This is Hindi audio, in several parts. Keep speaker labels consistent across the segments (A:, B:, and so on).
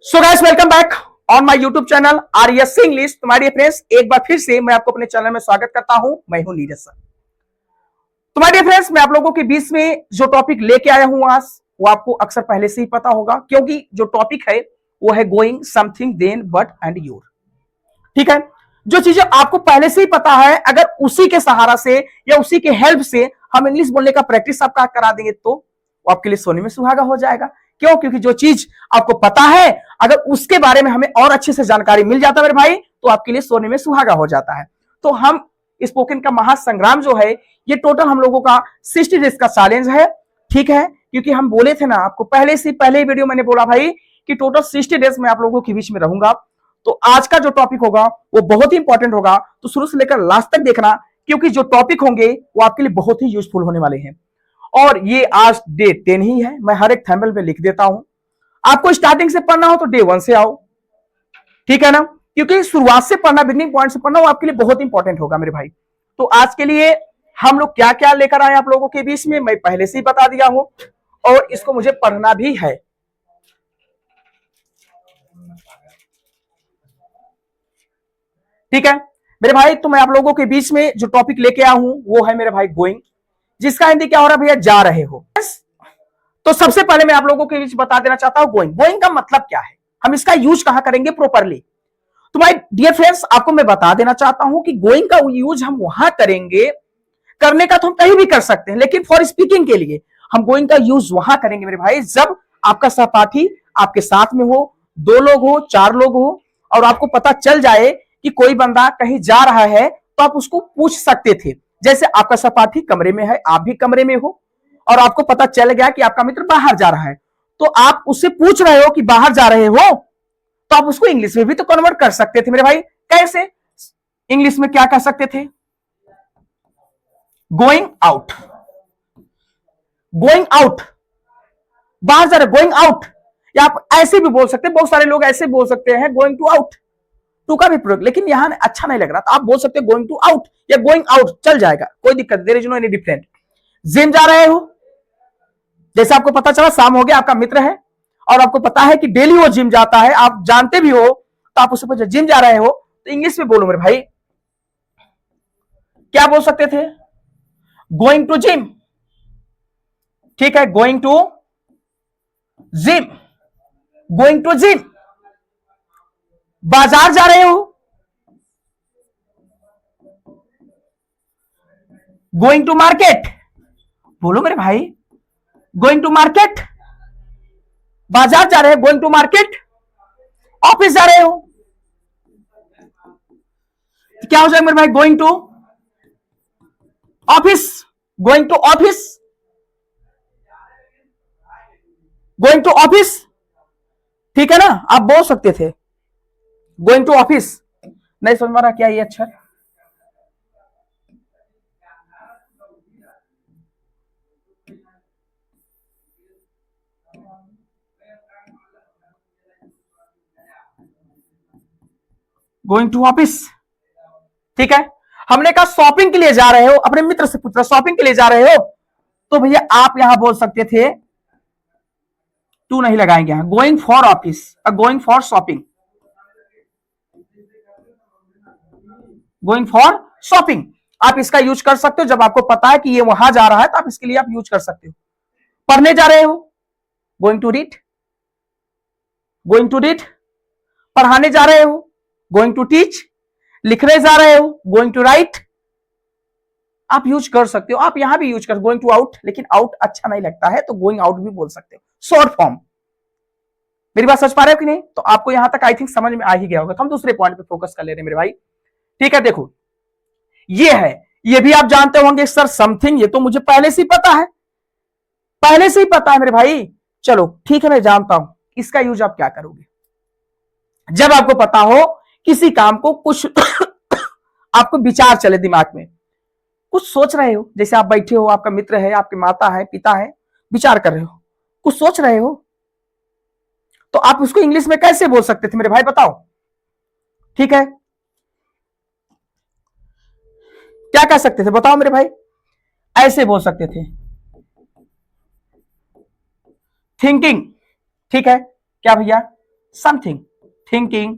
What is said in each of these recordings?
A: So guys welcome back on my YouTube channel RS English. तुम्हारे फ्रेंड्स एक बार फिर से मैं आपको अपने चैनल में स्वागत करता हूं। मैं हूं नीरज सर। तुम्हारे फ्रेंड्स मैं आप लोगों के बीच में जो टॉपिक लेके आया हूं आज वो आपको अक्सर पहले से ही पता होगा, क्योंकि जो टॉपिक है वो है going something then but and your. ठीक है, जो चीजें आपको पहले से ही पता है, अगर उसी के सहारा से या उसी के हेल्प से हम इंग्लिश बोलने का प्रैक्टिस आपका करा देंगे तो वो आपके लिए सोने में सुहागा हो जाएगा। क्यों? क्योंकि जो चीज आपको पता है अगर उसके बारे में हमें और अच्छे से जानकारी मिल जाता है मेरे भाई तो आपके लिए सोने में सुहागा हो जाता है। तो हम स्पोकन का महासंग्राम जो है ये टोटल हम लोगों का 60 डेज का चैलेंज है। ठीक है, क्योंकि हम बोले थे ना आपको पहले वीडियो मैंने बोला भाई कि टोटल 60 डेज में आप लोगों के बीच में रहूंगा। तो आज का जो टॉपिक होगा वो बहुत ही इंपॉर्टेंट होगा, तो शुरू से लेकर लास्ट तक देखना, क्योंकि जो टॉपिक होंगे वो आपके लिए बहुत ही यूजफुल होने वाले हैं। और ये आज डे 10 ही है, मैं हर एक थंबनेल में लिख देता हूं। आपको स्टार्टिंग से पढ़ना हो तो डे 1 से आओ, ठीक है ना, क्योंकि शुरुआत से पढ़ना, बिगनिंग पॉइंट से पढ़ना वो आपके लिए बहुत इंपॉर्टेंट होगा मेरे भाई। तो आज के लिए हम लोग क्या क्या लेकर आए आप लोगों के बीच में मैं पहले से ही बता दिया हूं, और इसको मुझे पढ़ना भी है। ठीक है मेरे भाई, तो मैं आप लोगों के बीच में जो टॉपिक लेके आया हूं वो है मेरे भाई गोइंग, जिसका हिंदी क्या हो रहा है भैया? जा रहे हो। तो सबसे पहले मैं आप लोगों के बीच बता देना चाहता हूं गोइंग। गोइंग का मतलब क्या है, हम इसका यूज कहां करेंगे प्रॉपरली। तो माय डियर फ्रेंड्स, आपको मैं बता देना चाहता हूं कि गोइंग का यूज हम वहां करेंगे, करने का तो हम कहीं भी कर सकते हैं, लेकिन फॉर स्पीकिंग के लिए हम गोइंग का यूज वहां करेंगे मेरे भाई जब आपका सहपाठी आपके साथ में हो, 2 लोग हो, 4 लोग हो, और आपको पता चल जाए कि कोई बंदा कहीं जा रहा है तो आप उसको पूछ सकते थे। जैसे आपका सहपाठी कमरे में है, आप भी कमरे में हो, और आपको पता चल गया कि आपका मित्र बाहर जा रहा है, तो आप उससे पूछ रहे हो कि बाहर जा रहे हो, तो आप उसको इंग्लिश में भी तो कन्वर्ट कर सकते थे मेरे भाई। कैसे? इंग्लिश में क्या कह सकते थे? Going out. गोइंग आउट, बाहर जा रहे, गोइंग आउट। या आप ऐसे भी बोल सकते हैं, बहुत सारे लोग ऐसे बोल सकते हैं गोइंग टू आउट, टू का भी प्रयोग, लेकिन यहां अच्छा नहीं लग रहा, तो आप बोल सकते हैं गोइंग टू आउट या गोइंग आउट, चल जाएगा, कोई दिक्कत, there is no any different. Gym जा रहे हो, जैसे आपको पता चला शाम हो गया, आपका मित्र है और आपको पता है कि डेली वो जिम जाता है, आप जानते भी हो, तो आप उससे पूछे जिम जा रहे हो, तो इंग्लिश में बोलो मेरे भाई, क्या बोल सकते थे? Going to gym. ठीक है, going to gym, going to gym. बाजार जा रहे हो, गोइंग टू मार्केट, बोलो मेरे भाई, गोइंग टू मार्केट। बाजार जा रहे हो, गोइंग टू मार्केट। ऑफिस जा रहे हो, क्या हो जाएगा मेरे भाई? Going to office, going to office, going to office. ठीक है ना, आप बोल सकते थे गोइंग टू ऑफिस। नहीं समझ में रहा क्या ये अक्षर? Going to office. ठीक है, हमने कहा शॉपिंग के लिए जा रहे हो, अपने मित्र से पूछ रहा शॉपिंग के लिए जा रहे हो, तो भैया आप यहां बोल सकते थे, टू नहीं लगाएंगे यहां, going for office, going for shopping, going for shopping. आप इसका यूज कर सकते हो जब आपको पता है कि ये वहां जा रहा है, तो आप इसके लिए आप यूज कर सकते हो। पढ़ने जा रहे हो, going to read, going to read. पढ़ाने जा रहे हो, गोइंग टू टीच। लिखने जा रहे हो, गोइंग टू राइट। आप यूज कर सकते हो, आप यहां भी यूज कर गोइंग टू आउट, लेकिन आउट अच्छा नहीं लगता है तो गोइंग आउट भी बोल सकते हो, शॉर्ट फॉर्म। मेरी बात समझ पा रहे हो कि नहीं? तो आपको यहां तक आई थिंक समझ में आ ही गया होगा, तो हम दूसरे पॉइंट पे फोकस कर ले रहे हैं मेरे भाई। ठीक है, देखो ये है, ये भी आप जानते होंगे सर समथिंग, ये तो मुझे पहले से ही पता है, पहले से ही पता है मेरे भाई। चलो ठीक है, मैं जानता हूं, इसका यूज आप क्या करोगे जब आपको पता हो किसी काम को कुछ आपको विचार चले दिमाग में, कुछ सोच रहे हो, जैसे आप बैठे हो, आपका मित्र है, आपके माता है, पिता है, विचार कर रहे हो, कुछ सोच रहे हो, तो आप उसको इंग्लिश में कैसे बोल सकते थे मेरे भाई, बताओ। ठीक है, क्या कह सकते थे बताओ मेरे भाई? ऐसे बोल सकते थे, थिंकिंग। ठीक है, क्या भैया? समथिंग, थिंकिंग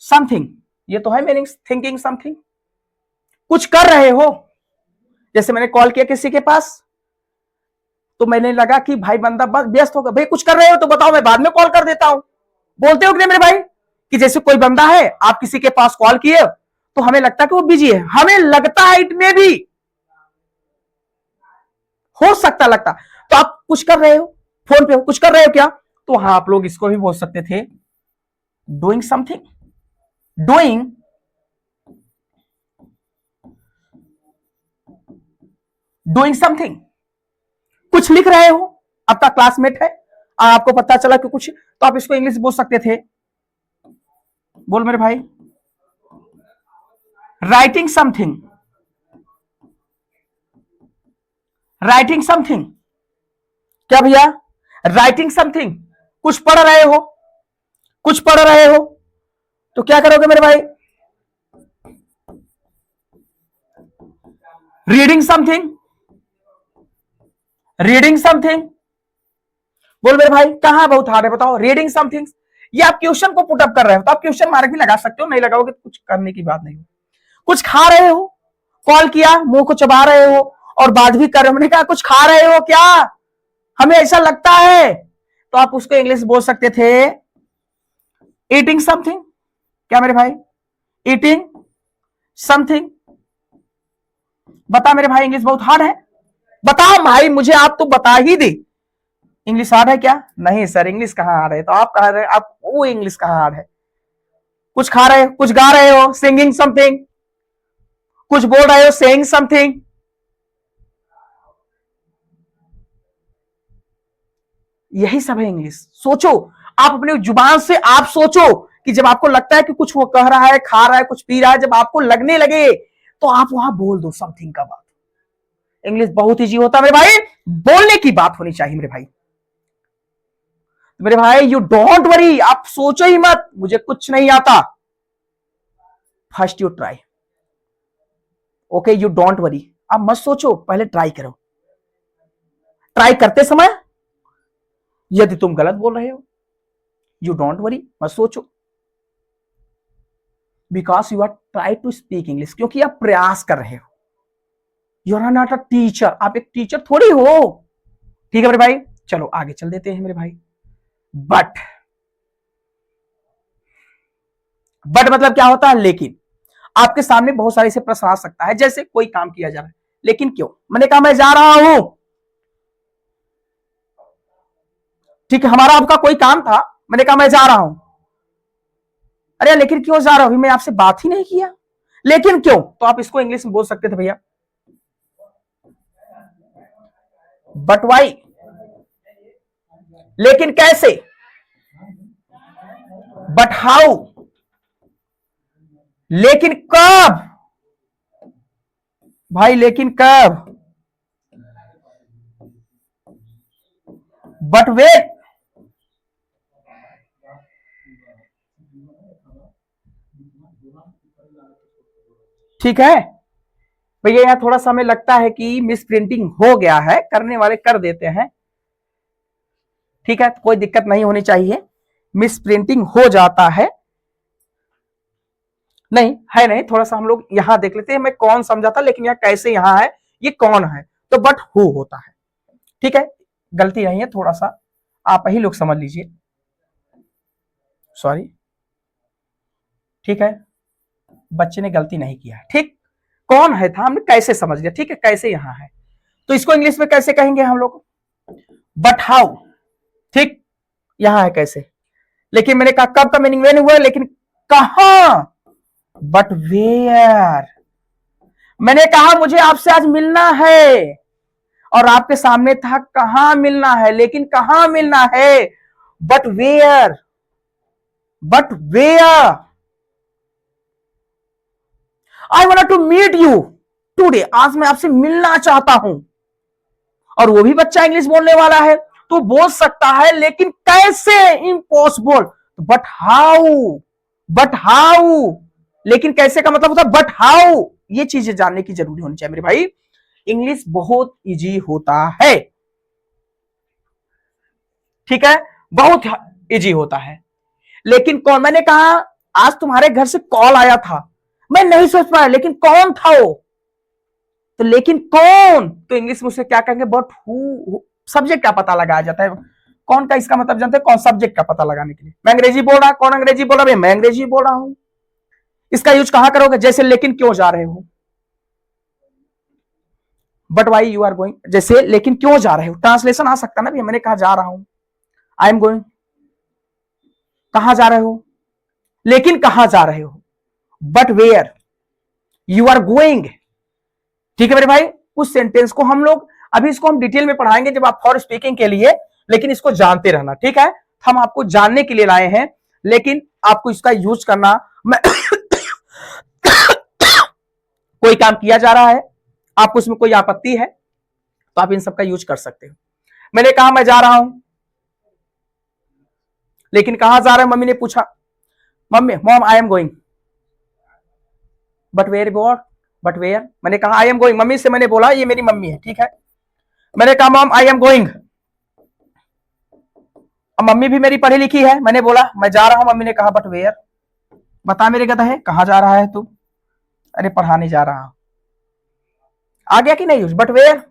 A: समथिंग, ये तो है मीनिंग, थिंकिंग समथिंग। कुछ कर रहे हो, जैसे मैंने कॉल किया किसी के पास, तो मैंने लगा कि भाई बंदा बस व्यस्त होगा, भाई कुछ कर रहे हो तो बताओ, मैं बाद में कॉल कर देता हूं। बोलते हो कि नहीं मेरे भाई, कि जैसे कोई बंदा है, आप किसी के पास कॉल किए तो हमें लगता है कि वो बिजी है, हमें लगता है, इट में भी हो सकता लगता, तो आप कुछ कर रहे हो, फोन पे हो, कुछ कर रहे हो क्या, तो हाँ आप लोग इसको भी बोल सकते थे doing something, doing doing something. कुछ लिख रहे हो, आपका क्लासमेट है, आपको पता चला कि कुछ, तो आप इसको इंग्लिश बोल सकते थे, बोल मेरे भाई, राइटिंग समथिंग, राइटिंग समथिंग। क्या भैया, राइटिंग समथिंग, कुछ पढ़ रहे हो, कुछ पढ़ रहे हो, तो क्या करोगे मेरे भाई, रीडिंग समथिंग, रीडिंग समथिंग। बोल मेरे भाई कहां बहुत हार्ड है बताओ, रीडिंग समथिंग। ये आप क्वेश्चन को पुटअप कर रहे हो, तो आप क्वेश्चन मार्क भी लगा सकते हो, नहीं लगाओगे तो कुछ करने की बात नहीं। कुछ खा रहे हो, कॉल किया, मुंह को चबा रहे हो और बात भी कर रहे हो, मैंने कहा कुछ खा रहे हो क्या, हमें ऐसा लगता है, तो आप उसको इंग्लिश बोल सकते थे ईटिंग समथिंग। क्या मेरे भाई, ईटिंग समथिंग। बता मेरे भाई, इंग्लिश बहुत हार्ड है, बता भाई मुझे, आप तो बता ही दे, इंग्लिश हार्ड है क्या, नहीं सर इंग्लिश कहां हार्ड है, तो आप कह रहे, आप वो इंग्लिश कहां हार्ड है। कुछ खा रहे हो, कुछ गा रहे हो, सिंगिंग समथिंग, कुछ बोल रहे हो, सेइंग समथिंग। यही सब है इंग्लिश। सोचो, आप अपनी जुबान से आप सोचो कि जब आपको लगता है कि कुछ वो कह रहा है, खा रहा है, कुछ पी रहा है, जब आपको लगने लगे तो आप वहां बोल दो समथिंग का बात। इंग्लिश बहुत ईजी होता है मेरे भाई, बोलने की बात होनी चाहिए मेरे भाई। मेरे भाई यू डोंट वरी, आप सोचो ही मत मुझे कुछ नहीं आता, first you try, okay you don't worry, आप मत सोचो, पहले ट्राई करो। ट्राई करते समय यदि तुम गलत बोल रहे हो, यू डोंट वरी, मत सोचो, because you are try to speak English, क्योंकि आप प्रयास कर रहे हो, you are not a teacher, आप एक टीचर थोड़ी हो। ठीक है मेरे भाई, चलो आगे चल देते हैं मेरे भाई। बट, बट मतलब क्या होता है, लेकिन आपके सामने बहुत सारे से प्रश्न आ सकता है, जैसे कोई काम किया जा रहा है, लेकिन क्यों, मैंने कहा मैं जा रहा हूं, ठीक है, हमारा आपका कोई काम था, मैंने कहा मैं जा रहा हूं, अरे लेकिन क्यों जा रहा हूं, मैं आपसे बात ही नहीं किया, लेकिन क्यों, तो आप इसको इंग्लिश में बोल सकते थे भैया बट वाई, लेकिन कैसे, बट हाउ, लेकिन कब, भाई लेकिन कब, बट वे, ठीक है भैया, यहां थोड़ा सा हमें लगता है कि मिस प्रिंटिंग हो गया है, करने वाले कर देते हैं, ठीक है, कोई दिक्कत नहीं होनी चाहिए, मिस प्रिंटिंग हो जाता है, नहीं है नहीं, थोड़ा सा हम लोग यहां देख लेते हैं, मैं कौन समझा था, लेकिन यहां कैसे, यहां है ये कौन है, तो बट हु होता है, ठीक है, गलती नहीं है, थोड़ा सा आप ही लोग समझ लीजिए, सॉरी, ठीक है, बच्चे ने गलती नहीं किया, ठीक, कौन है था हमने कैसे समझ लिया, ठीक है, कैसे यहां है, तो इसको इंग्लिश में कैसे कहेंगे हम लोग, बट हाउ, ठीक, यहां है कैसे, लेकिन मैंने कहा कब का मीनिंग वेन हुआ, लेकिन कहां, बट वेयर, मैंने कहा मुझे आपसे आज मिलना है और आपके सामने था कहां मिलना है, लेकिन कहां मिलना है, but where, but where, I want to meet you today, आज मैं आपसे मिलना चाहता हूं, और वो भी बच्चा इंग्लिश बोलने वाला है तो बोल सकता है, लेकिन कैसे, impossible, but how, but how, लेकिन कैसे का मतलब होता है बट हाउ, ये चीजें जानने की जरूरी होनी चाहिए मेरे भाई, इंग्लिश बहुत इजी होता है, ठीक है, बहुत इजी होता है। लेकिन कौन, मैंने कहा आज तुम्हारे घर से कॉल आया था, मैं नहीं सोच पाया लेकिन कौन था वो, तो लेकिन कौन, तो इंग्लिश में उसे क्या कहेंगे, बट हु। सब्जेक्ट का पता लगाया जाता है। कौन का इसका मतलब जानते हैं, कौन, सब्जेक्ट का पता लगाने के लिए। मैं अंग्रेजी बोल रहा, कौन अंग्रेजी बोल रहा है, मैं अंग्रेजी बोल रहा हूं। इसका यूज कहां करोगे, जैसे लेकिन क्यों जा रहे हो, but why you are going, जैसे लेकिन क्यों जा रहे हो, ट्रांसलेशन आ सकता ना भी, मैंने कहा जा रहा हूं, आई एम गोइंग, कहां जा रहे हो, लेकिन कहां जा रहे हो, but where you are going. ठीक है मेरे भाई, उस सेंटेंस को हम लोग अभी इसको हम डिटेल में पढ़ाएंगे जब आप फॉर स्पीकिंग के लिए, लेकिन इसको जानते रहना, ठीक है। हम आपको जानने के लिए लाए हैं, लेकिन आपको इसका यूज करना, मैं कोई काम किया जा रहा है, आपको उसमें कोई आपत्ति है तो आप इन सब का यूज कर सकते हो। मैंने कहा मैं जा रहा हूं, लेकिन कहां जा रहा है, मम्मी ने पूछा, मम्मी mom I am going, but where bore, but where, मैंने कहा आई एम गोइंग, मम्मी से मैंने बोला, ये मेरी मम्मी है, ठीक है। मैंने कहा मॉम आई एम गोइंग, अब मम्मी भी मेरी पढ़ी लिखी है, मैंने बोला मैं जा रहा हूं, मम्मी ने कहा बट वेयर, बता मेरे गधा है कहां जा रहा है तू, अरे पढ़ाने जा रहा हूं, आ गया कि नहीं यूज, बट वेयर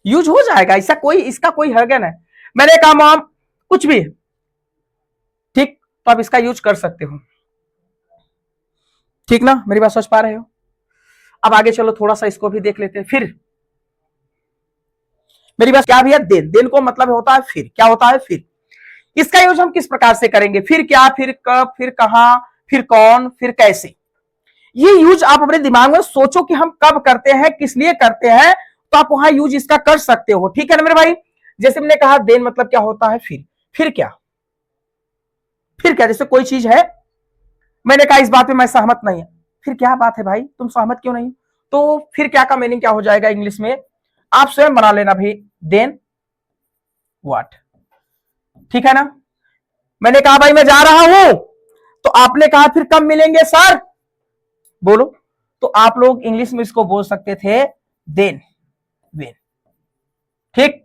A: यूज हो जाएगा, ऐसा कोई, इसका कोई हर्गन है। मैंने कहा मॉम कुछ भी, ठीक, तो आप इसका यूज कर सकते हो, ठीक ना, मेरी बात समझ पा रहे हो। अब आगे चलो थोड़ा सा इसको भी देख लेते हैं। फिर मेरी बात क्या भैया, देन, देन को मतलब होता है फिर, क्या होता है फिर, इसका यूज हम किस प्रकार से करेंगे, फिर क्या, फिर कब, फिर कहां, फिर कौन, फिर कैसे, ये यूज आप अपने दिमाग में सोचो कि हम कब करते हैं, किस लिए करते हैं, तो आप वहां यूज इसका कर सकते हो, ठीक है ना मेरे भाई। जैसे मैंने कहा देन मतलब क्या होता है फिर क्या, फिर क्या, जैसे कोई चीज है, मैंने कहा इस बात में मैं सहमत नहीं है, फिर क्या बात है भाई तुम सहमत क्यों नहीं, तो फिर क्या का मीनिंग क्या हो जाएगा इंग्लिश में, आप स्वयं बना लेना भाई, देन व्हाट, ठीक है ना। मैंने कहा भाई मैं जा रहा हूं, तो आपने कहा फिर कब मिलेंगे सर, बोलो, तो आप लोग इंग्लिश में इसको बोल सकते थे देन, वेन, ठीक।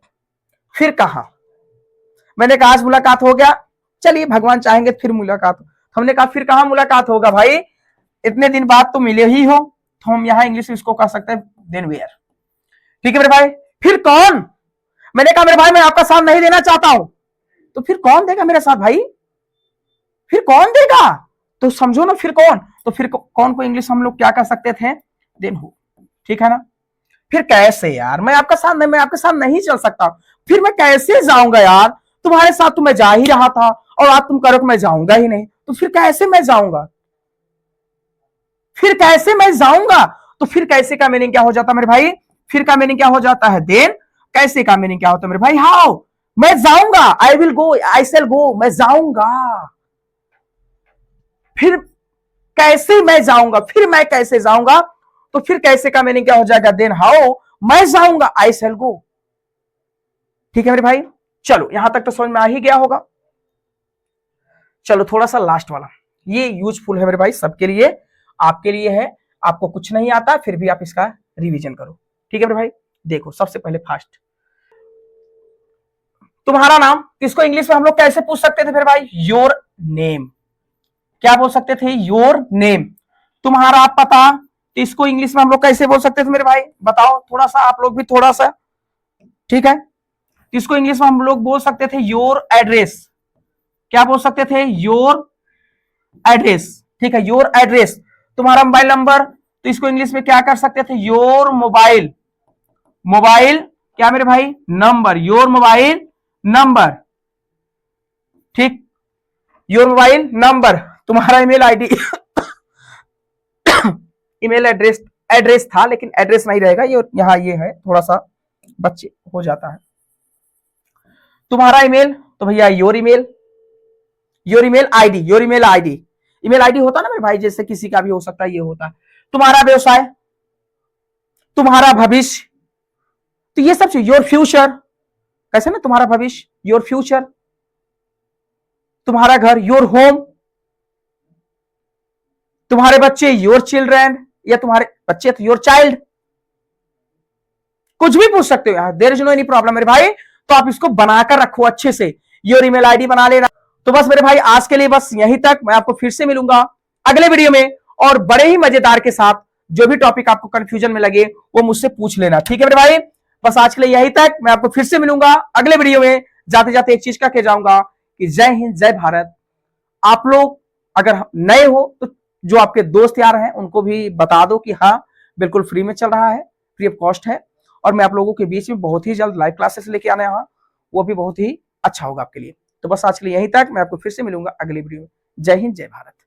A: फिर कहा, मैंने कहा आज मुलाकात हो गया, चलिए भगवान चाहेंगे फिर मुलाकात, हमने कहा फिर कहां मुलाकात होगा भाई, इतने दिन बाद तो मिले ही हो, तो हम यहां इंग्लिश में इसको कह सकते हैं देन वेयर, ठीक है मेरे भाई। फिर कौन, मैंने कहा मेरे भाई मैं आपका साथ नहीं देना चाहता हूं, तो फिर कौन देगा मेरा साथ भाई, फिर कौन देगा, तो समझो ना फिर कौन, तो फिर कौन को इंग्लिश हम लोग क्या कर सकते थे, देन हु, ठीक है ना। फिर कैसे यार, मैं आपका साथ नहीं, मैं आपके साथ नहीं चल सकता, फिर मैं कैसे जाऊंगा यार, तुम्हारे साथ तो मैं जा ही रहा था और आज तुम करो कि मैं जाऊंगा ही नहीं, तो फिर कैसे मैं जाऊंगा, फिर कैसे मैं जाऊंगा, तो फिर कैसे का मीनिंग क्या हो जाता है मेरे भाई, फिर का मीनिंग क्या हो जाता है देन, कैसे का मीनिंग क्या होता है मेरे भाई, हाउ, मैं जाऊंगा, आई विल गो, आई शैल गो, मैं जाऊंगा, फिर कैसे मैं जाऊंगा, फिर मैं कैसे जाऊंगा, तो फिर कैसे का मीनिंग क्या हो जाएगा, देन हाउ, मैं जाऊंगा, आई शैल गो, ठीक है मेरे भाई। चलो यहां तक तो समझ में आ ही गया होगा। चलो थोड़ा सा लास्ट वाला, ये यूजफुल है मेरे भाई सबके लिए, आपके लिए है, आपको कुछ नहीं आता फिर भी आप इसका रिवीजन करो, ठीक है मेरे भाई। देखो सबसे पहले फास्ट, तुम्हारा नाम, इसको इंग्लिश में हम लोग कैसे पूछ सकते थे मेरे भाई, योर नेम, क्या बोल सकते थे, योर नेम, तुम्हारा पता, तो इसको इंग्लिश में हम लोग कैसे बोल सकते थे मेरे भाई, बताओ थोड़ा सा आप लोग भी थोड़ा सा, ठीक है। इसको इंग्लिश में हम लोग बोल सकते थे योर एड्रेस, क्या बोल सकते थे, योर एड्रेस, ठीक है, योर एड्रेस, तुम्हारा मोबाइल नंबर, तो इसको इंग्लिश में क्या कर सकते थे, योर मोबाइल, मोबाइल क्या मेरे भाई, नंबर, योर मोबाइल नंबर, ठीक, योर मोबाइल नंबर, तुम्हारा email ID email address, address था लेकिन एड्रेस नहीं रहेगा, ये यहां ये है, थोड़ा सा बच्चे हो जाता है, तुम्हारा ईमेल, तो भैया your email, your email ID, your email ID, email ID होता ना मेरे भाई, जैसे किसी का भी हो सकता है, ये होता है, तुम्हारा व्यवसाय, तुम्हारा भविष्य, तो ये सब चीज, योर फ्यूचर, कैसे ना, तुम्हारा भविष्य, योर फ्यूचर, तुम्हारा घर, योर होम, तुम्हारे बच्चे, योर चिल्ड्रन, या तुम्हारे बच्चे तो योर चाइल्ड, कुछ भी पूछ सकते हो, there is no any problem मेरे भाई, तो आप इसको बनाकर रखो अच्छे से, योर ईमेल आईडी बना लेना। तो बस मेरे भाई आज के लिए बस यहीं तक। मैं आपको फिर से मिलूंगा अगले वीडियो में और बड़े ही मजेदार के साथ। जो भी टॉपिक आपको कंफ्यूजन में लगे वो मुझसे पूछ लेना, ठीक है मेरे भाई। बस आज के लिए यहीं तक। मैं आपको फिर से मिलूंगा अगले वीडियो में। जाते जाते एक चीज का कह जाऊंगा कि जय हिंद जय भारत। आप लोग अगर नए हो तो जो आपके दोस्त यार हैं उनको भी बता दो कि हाँ बिल्कुल फ्री में चल रहा है, फ्री ऑफ कॉस्ट है। और मैं आप लोगों के बीच में बहुत ही जल्द लाइव क्लासेस लेके आने वाला, वो भी बहुत ही अच्छा होगा आपके लिए। तो बस आज के लिए यहीं तक। मैं आपको फिर से मिलूंगा अगली वीडियो में। जय हिंद जय भारत।